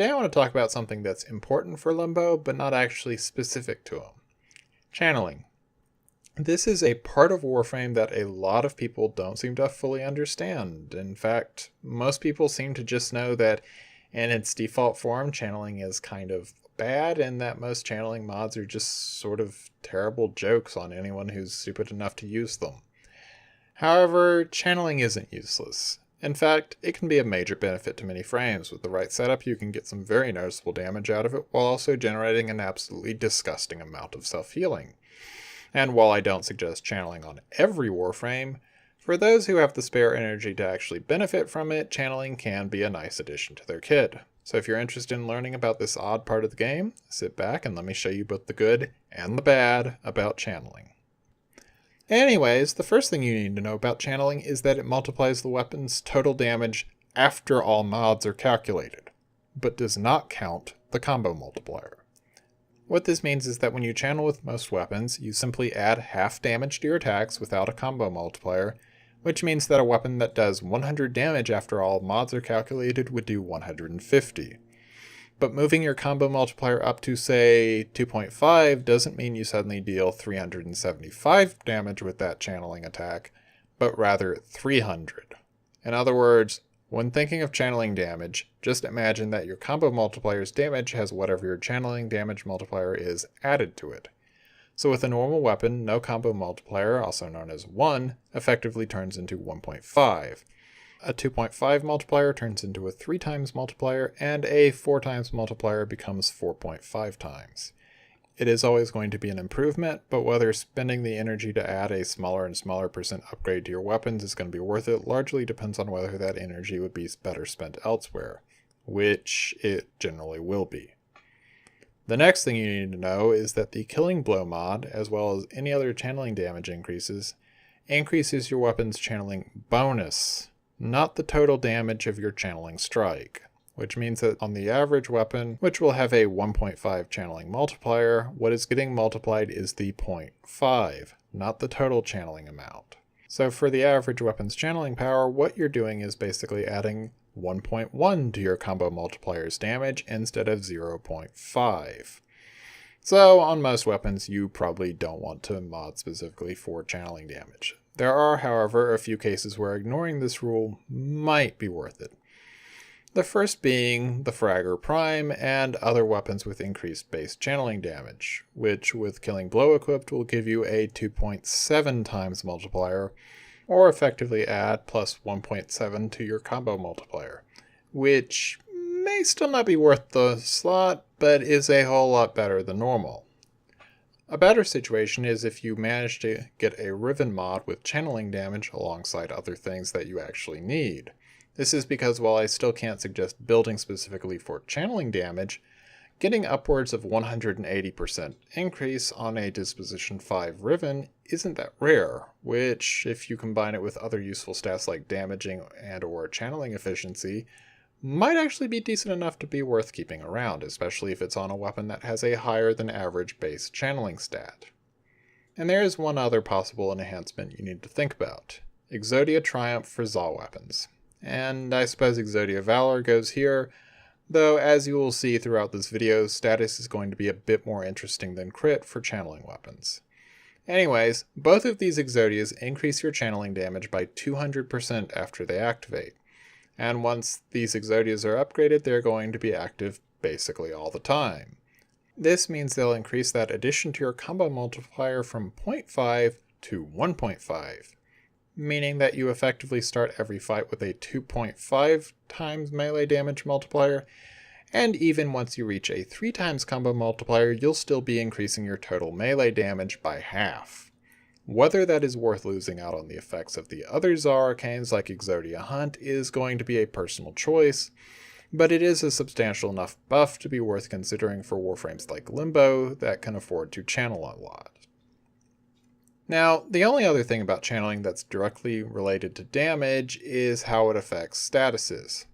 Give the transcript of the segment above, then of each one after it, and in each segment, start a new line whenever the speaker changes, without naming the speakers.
Today I want to talk about something that's important for Limbo, but not actually specific to him. Channeling. This is a part of Warframe that a lot of people don't seem to fully understand. In fact, most people seem to just know that in its default form, channeling is kind of bad, and that most channeling mods are just sort of terrible jokes on anyone who's stupid enough to use them. However, channeling isn't useless. In fact, it can be a major benefit to many frames. With the right setup, you can get some very noticeable damage out of it, while also generating an absolutely disgusting amount of self-healing. And while I don't suggest channeling on every Warframe, for those who have the spare energy to actually benefit from it, channeling can be a nice addition to their kit. So if you're interested in learning about this odd part of the game, sit back and let me show you both the good and the bad about channeling. Anyways, the first thing you need to know about channeling is that it multiplies the weapon's total damage after all mods are calculated, but does not count the combo multiplier. What this means is that when you channel with most weapons, you simply add half damage to your attacks without a combo multiplier, which means that a weapon that does 100 damage after all mods are calculated would do 150. But moving your combo multiplier up to, say, 2.5 doesn't mean you suddenly deal 375 damage with that channeling attack, but rather 300. In other words, when thinking of channeling damage, just imagine that your combo multiplier's damage has whatever your channeling damage multiplier is added to it. So with a normal weapon, no combo multiplier, also known as 1, effectively turns into 1.5. A 2.5 multiplier turns into a 3 times multiplier, and a 4 times multiplier becomes 4.5 times. It is always going to be an improvement, but whether spending the energy to add a smaller and smaller percent upgrade to your weapons is going to be worth it largely depends on whether that energy would be better spent elsewhere, which it generally will be. The next thing you need to know is that the Killing Blow mod, as well as any other channeling damage increases your weapon's channeling bonus, not the total damage of your channeling strike, which means that on the average weapon, which will have a 1.5 channeling multiplier, what is getting multiplied is the 0.5, not the total channeling amount. So for the average weapon's channeling power, what you're doing is basically adding 1.1 to your combo multiplier's damage instead of 0.5. So on most weapons, you probably don't want to mod specifically for channeling damage. There are, however, a few cases where ignoring this rule might be worth it. The first being the Fragger Prime and other weapons with increased base channeling damage, which with Killing Blow equipped will give you a 2.7 times multiplier, or effectively add plus 1.7 to your combo multiplier, which may still not be worth the slot, but is a whole lot better than normal. A better situation is if you manage to get a Riven mod with channeling damage alongside other things that you actually need. This is because while I still can't suggest building specifically for channeling damage, getting upwards of 180% increase on a Disposition 5 Riven isn't that rare, which, if you combine it with other useful stats like damaging and or channeling efficiency, might actually be decent enough to be worth keeping around, especially if it's on a weapon that has a higher than average base channeling stat. And there is one other possible enhancement you need to think about: Exodia Triumph for Zal weapons. And I suppose Exodia Valor goes here, though as you will see throughout this video, status is going to be a bit more interesting than crit for channeling weapons. Anyways, both of these Exodias increase your channeling damage by 200% after they activate. And once these Exodias are upgraded, they're going to be active basically all the time. This means they'll increase that addition to your combo multiplier from 0.5 to 1.5, meaning that you effectively start every fight with a 2.5 times melee damage multiplier, and even once you reach a 3 times combo multiplier, you'll still be increasing your total melee damage by half. Whether that is worth losing out on the effects of the other Zal Arcanes like Exodia Hunt is going to be a personal choice, but it is a substantial enough buff to be worth considering for Warframes like Limbo that can afford to channel a lot. Now, the only other thing about channeling that's directly related to damage is how it affects statuses.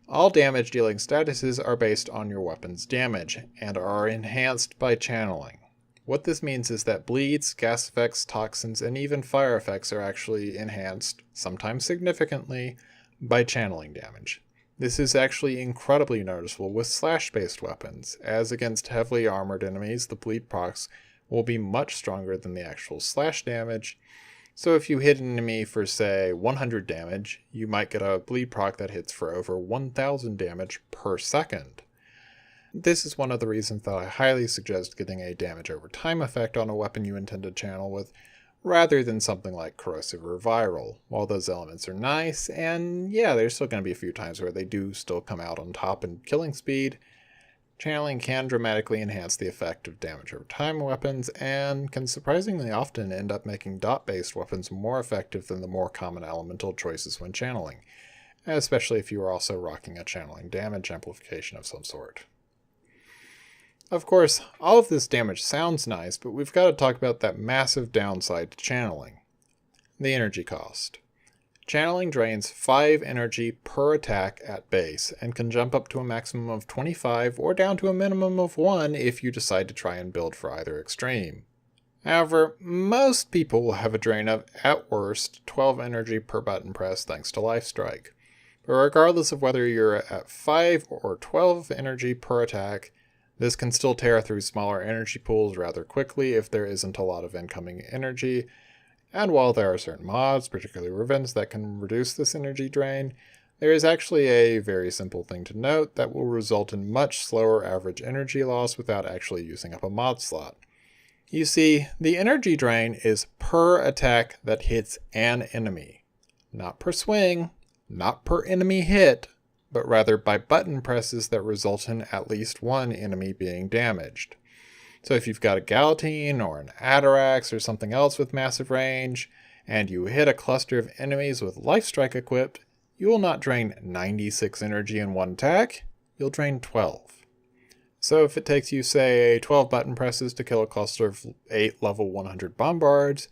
All damage dealing statuses are based on your weapon's damage, and are enhanced by channeling. What this means is that bleeds, gas effects, toxins, and even fire effects are actually enhanced, sometimes significantly, by channeling damage. This is actually incredibly noticeable with slash-based weapons, as against heavily armored enemies, the bleed procs will be much stronger than the actual slash damage. So if you hit an enemy for, say, 100 damage, you might get a bleed proc that hits for over 1000 damage per second. This is one of the reasons that I highly suggest getting a damage over time effect on a weapon you intend to channel with, rather than something like corrosive or viral. While those elements are nice, and yeah, there's still going to be a few times where they do still come out on top in killing speed, channeling can dramatically enhance the effect of damage over time weapons, and can surprisingly often end up making dot-based weapons more effective than the more common elemental choices when channeling, especially if you are also rocking a channeling damage amplification of some sort. Of course, all of this damage sounds nice, but we've got to talk about that massive downside to channeling: the energy cost. Channeling drains 5 energy per attack at base, and can jump up to a maximum of 25 or down to a minimum of 1 if you decide to try and build for either extreme. However, most people will have a drain of, at worst, 12 energy per button press thanks to Life Strike. But regardless of whether you're at 5 or 12 energy per attack, this can still tear through smaller energy pools rather quickly if there isn't a lot of incoming energy. And while there are certain mods, particularly Revens, that can reduce this energy drain, there is actually a very simple thing to note that will result in much slower average energy loss without actually using up a mod slot. You see, the energy drain is per attack that hits an enemy, not per swing, not per enemy hit, but rather by button presses that result in at least one enemy being damaged. So if you've got a Galatine or an Atarax or something else with massive range, and you hit a cluster of enemies with Life Strike equipped, you will not drain 96 energy in one attack, you'll drain 12. So if it takes you, say, 12 button presses to kill a cluster of 8 level 100 Bombards,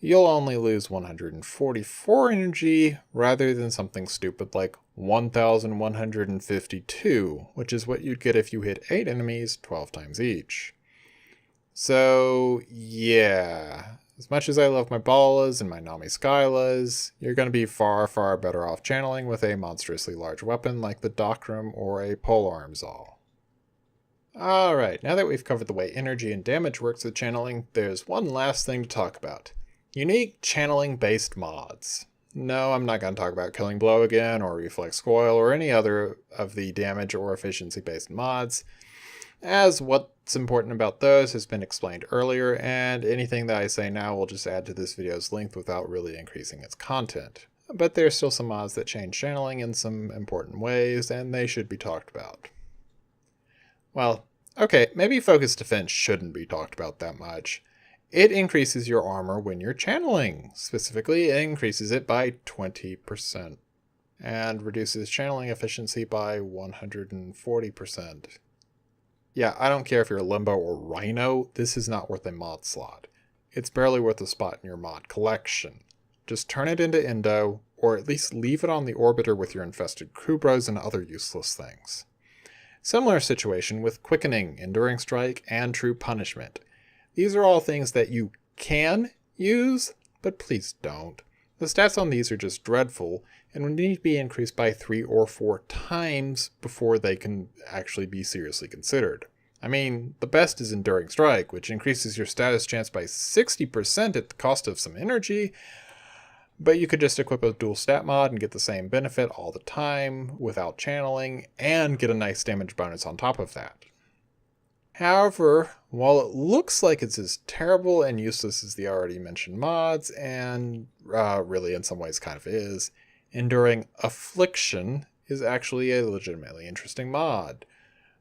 you'll only lose 144 energy rather than something stupid like 1152, which is what you'd get if you hit 8 enemies 12 times each. So yeah, as much as I love my Balas and my Nami Skylas, you're going to be far, far better off channeling with a monstrously large weapon like the Doctrum or a Polearm Zal. Alright, now that we've covered the way energy and damage works with channeling, there's one last thing to talk about: unique channeling-based mods. No, I'm not going to talk about Killing Blow again, or Reflex Coil, or any other of the damage or efficiency-based mods, as what's important about those has been explained earlier, and anything that I say now will just add to this video's length without really increasing its content. But there's still some mods that change channeling in some important ways, and they should be talked about. Well, okay, maybe Focus Defense shouldn't be talked about that much. It increases your armor when you're channeling. Specifically, it increases it by 20%, and reduces channeling efficiency by 140%. Yeah, I don't care if you're Limbo or Rhino, this is not worth a mod slot. It's barely worth a spot in your mod collection. Just turn it into Endo, or at least leave it on the Orbiter with your infested Kubros and other useless things. Similar situation with Quickening, Enduring Strike, and True Punishment. These are all things that you can use, but please don't. The stats on these are just dreadful, and would need to be increased by 3 or 4 times before they can actually be seriously considered. I mean, the best is Enduring Strike, which increases your status chance by 60% at the cost of some energy, but you could just equip a dual stat mod and get the same benefit all the time without channeling, and get a nice damage bonus on top of that. However, while it looks like it's as terrible and useless as the already mentioned mods, and really in some ways kind of is, Enduring Affliction is actually a legitimately interesting mod,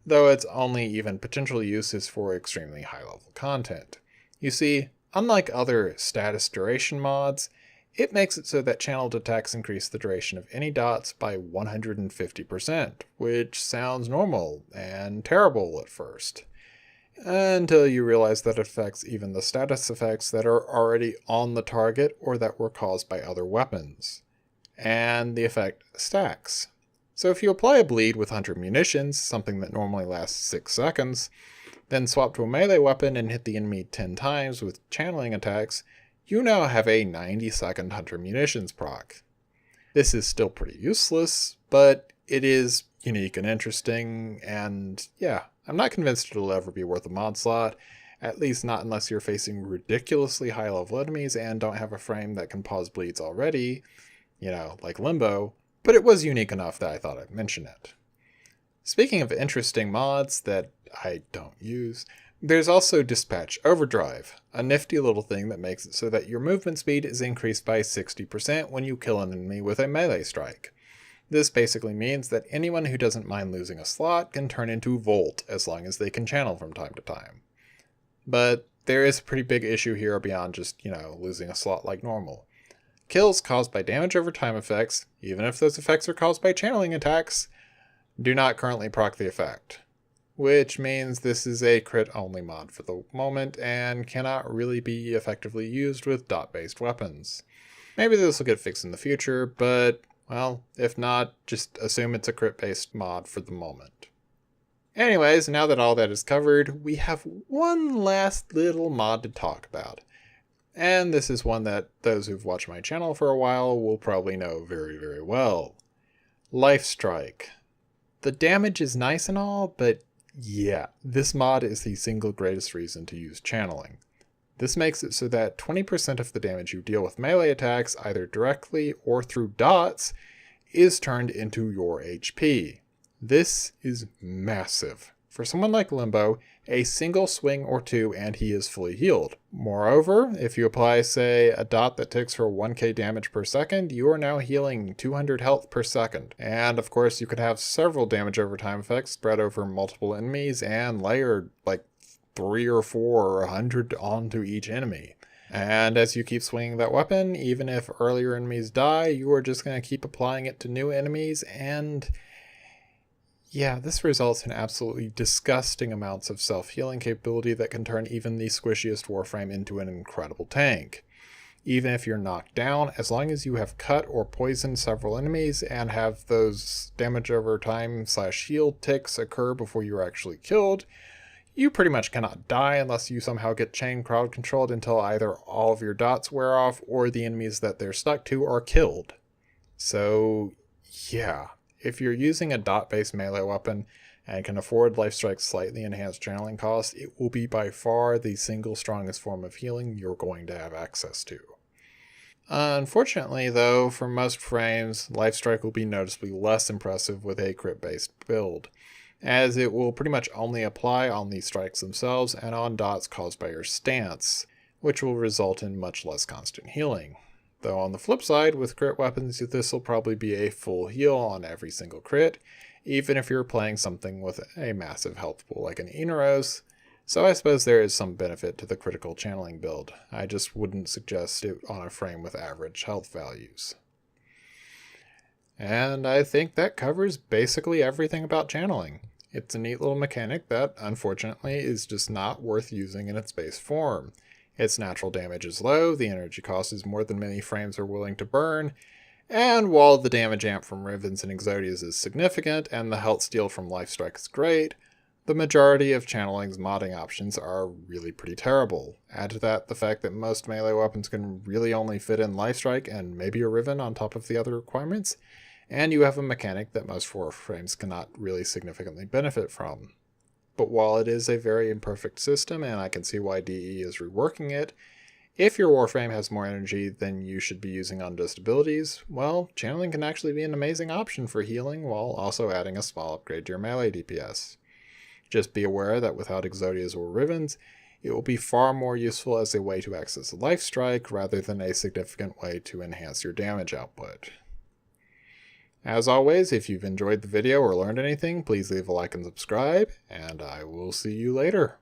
though its only even potential use is for extremely high level content. You see, unlike other status duration mods, it makes it so that channeled attacks increase the duration of any dots by 150%, which sounds normal and terrible at first, until you realize that it affects even the status effects that are already on the target or that were caused by other weapons. And the effect stacks. So if you apply a bleed with 100 munitions, something that normally lasts 6 seconds, then swap to a melee weapon and hit the enemy 10 times with channeling attacks, you now have a 90-second 100 munitions proc. This is still pretty useless, but it is unique and interesting, and yeah, I'm not convinced it'll ever be worth a mod slot, at least not unless you're facing ridiculously high level enemies and don't have a frame that can pause bleeds already, like Limbo, but it was unique enough that I thought I'd mention it. Speaking of interesting mods that I don't use, there's also Dispatch Overdrive, a nifty little thing that makes it so that your movement speed is increased by 60% when you kill an enemy with a melee strike. This basically means that anyone who doesn't mind losing a slot can turn into Volt as long as they can channel from time to time. But there is a pretty big issue here beyond just, losing a slot like normal. Kills caused by damage over time effects, even if those effects are caused by channeling attacks, do not currently proc the effect. Which means this is a crit-only mod for the moment and cannot really be effectively used with dot-based weapons. Maybe this will get fixed in the future, but well, if not, just assume it's a crit-based mod for the moment. Anyways, now that all that is covered, we have one last little mod to talk about. And this is one that those who've watched my channel for a while will probably know very, very well. Lifestrike. The damage is nice and all, but yeah, this mod is the single greatest reason to use channeling. This makes it so that 20% of the damage you deal with melee attacks, either directly or through dots, is turned into your HP. This is massive. For someone like Limbo, a single swing or two and he is fully healed. Moreover, if you apply, say, a dot that ticks for 1k damage per second, you are now healing 200 health per second. And of course, you could have several damage over time effects spread over multiple enemies and layered like 3 or 4 or 100 onto each enemy. And as you keep swinging that weapon, even if earlier enemies die, you are just going to keep applying it to new enemies, and yeah, this results in absolutely disgusting amounts of self-healing capability that can turn even the squishiest Warframe into an incredible tank. Even if you're knocked down, as long as you have cut or poisoned several enemies and have those damage over time / shield ticks occur before you're actually killed, you pretty much cannot die unless you somehow get chain crowd controlled until either all of your dots wear off or the enemies that they're stuck to are killed. So yeah, if you're using a dot-based melee weapon and can afford Lifestrike's slightly enhanced channeling cost, it will be by far the single strongest form of healing you're going to have access to. Unfortunately though, for most frames, Lifestrike will be noticeably less impressive with a crit-based build, as it will pretty much only apply on the strikes themselves and on dots caused by your stance, which will result in much less constant healing. Though on the flip side, with crit weapons, this will probably be a full heal on every single crit, even if you're playing something with a massive health pool like an Inaros, so I suppose there is some benefit to the critical channeling build. I just wouldn't suggest it on a frame with average health values. And I think that covers basically everything about channeling. It's a neat little mechanic that, unfortunately, is just not worth using in its base form. Its natural damage is low, the energy cost is more than many frames are willing to burn, and while the damage amp from Rivens and Exodias is significant and the health steal from Lifestrike is great, the majority of channeling's modding options are really pretty terrible. Add to that the fact that most melee weapons can really only fit in Lifestrike and maybe a Riven on top of the other requirements, and you have a mechanic that most Warframes cannot really significantly benefit from. But while it is a very imperfect system, and I can see why DE is reworking it, if your Warframe has more energy than you should be using on just abilities, well, channeling can actually be an amazing option for healing while also adding a small upgrade to your melee DPS. Just be aware that without Exodias or Rivens, it will be far more useful as a way to access a Lifestrike rather than a significant way to enhance your damage output. As always, if you've enjoyed the video or learned anything, please leave a like and subscribe, and I will see you later.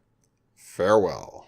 Farewell.